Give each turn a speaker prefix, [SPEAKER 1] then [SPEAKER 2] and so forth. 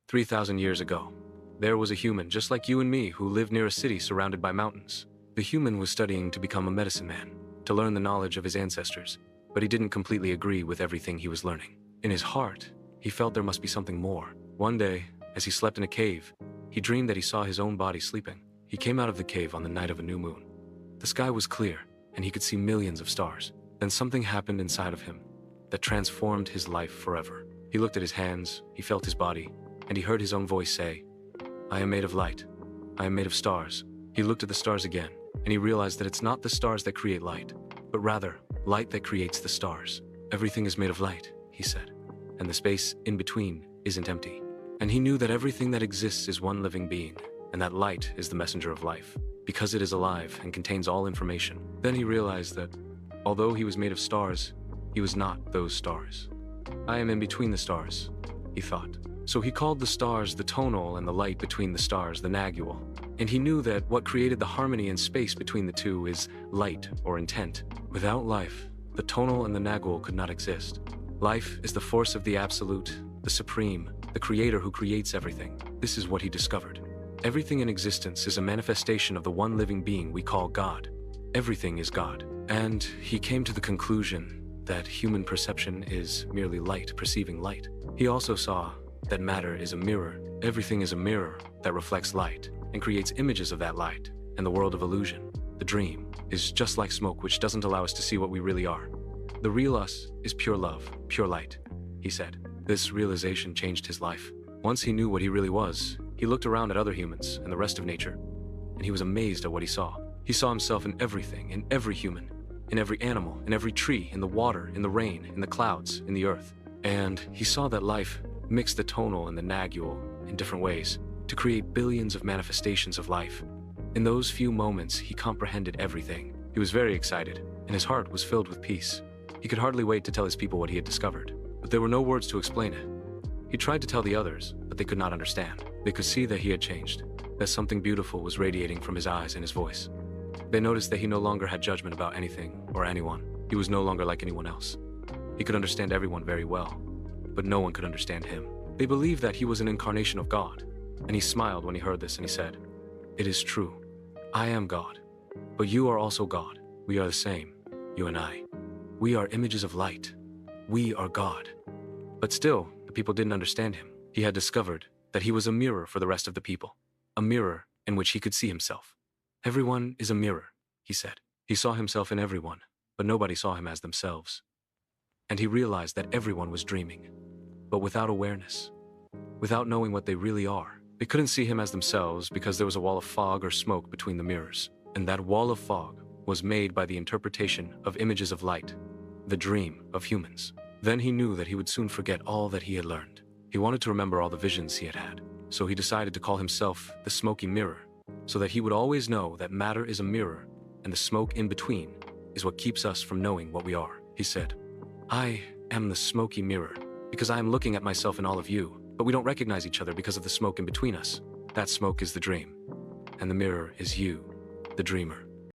[SPEAKER 1] 3,000 years ago, there was a human just like you and me who lived near a city surrounded by mountains. The human was studying to become a medicine man, to learn the knowledge of his ancestors, but he didn't completely agree with everything he was learning. In his heart, he felt there must be something more. One day, as he slept in a cave, he dreamed that he saw his own body sleeping. He came out of the cave on the night of a new moon. The sky was clear, and he could see millions of stars. Then something happened inside of him that transformed his life forever. He looked at his hands, he felt his body, and he heard his own voice say, "I am made of light. I am made of stars." He looked at the stars again, and he realized that it's not the stars that create light, but rather, light that creates the stars. "Everything is made of light," he said, "and the space in between isn't empty." And he knew that everything that exists is one living being, and that light is the messenger of life, because it is alive and contains all information. Then he realized that, although he was made of stars, he was not those stars. "I am in between the stars," he thought. So he called the stars the tonal and the light between the stars the nagual. And he knew that what created the harmony and space between the two is light or intent. Without life, the tonal and the nagual could not exist. Life is the force of the absolute, the supreme, the creator who creates everything. This is what he discovered. Everything in existence is a manifestation of the one living being we call God. Everything is God. And he came to the conclusion that human perception is merely light perceiving light. He also saw that matter is a mirror. Everything is a mirror that reflects light and creates images of that light. And the world of illusion, the dream, is just like smoke which doesn't allow us to see what we really are. The real us is pure love, pure light, he said. This realization changed his life. Once he knew what he really was, he looked around at other humans and the rest of nature, and he was amazed at what he saw. He saw himself in everything, in every human, in every animal, in every tree, in the water, in the rain, in the clouds, in the earth. And he saw that life mixed the tonal and the nagual in different ways to create billions of manifestations of life. In those few moments, he comprehended everything. He was very excited, and his heart was filled with peace. He could hardly wait to tell his people what he had discovered, but there were no words to explain it. He tried to tell the others, but they could not understand. They could see that he had changed, that something beautiful was radiating from his eyes and his voice. They noticed that he no longer had judgment about anything or anyone. He was no longer like anyone else. He could understand everyone very well, but no one could understand him. They believed that he was an incarnation of God, and he smiled when he heard this and he said, "It is true. I am God, but you are also God. We are the same, you and I. We are images of light. We are God." But still, the people didn't understand him. He had discovered that he was a mirror for the rest of the people, a mirror in which he could see himself. "Everyone is a mirror," he said. He saw himself in everyone, but nobody saw him as themselves. And he realized that everyone was dreaming, but without awareness, without knowing what they really are. They couldn't see him as themselves because there was a wall of fog or smoke between the mirrors. And that wall of fog was made by the interpretation of images of light, the dream of humans. Then he knew that he would soon forget all that he had learned. He wanted to remember all the visions he had had, so he decided to call himself the Smokey Mirror, so that he would always know that matter is a mirror and the smoke in between is what keeps us from knowing what we are. He said, "I am the Smokey Mirror because I am looking at myself in all of you, but we don't recognize each other because of the smoke in between us. That smoke is the dream, and the mirror is you, the dreamer."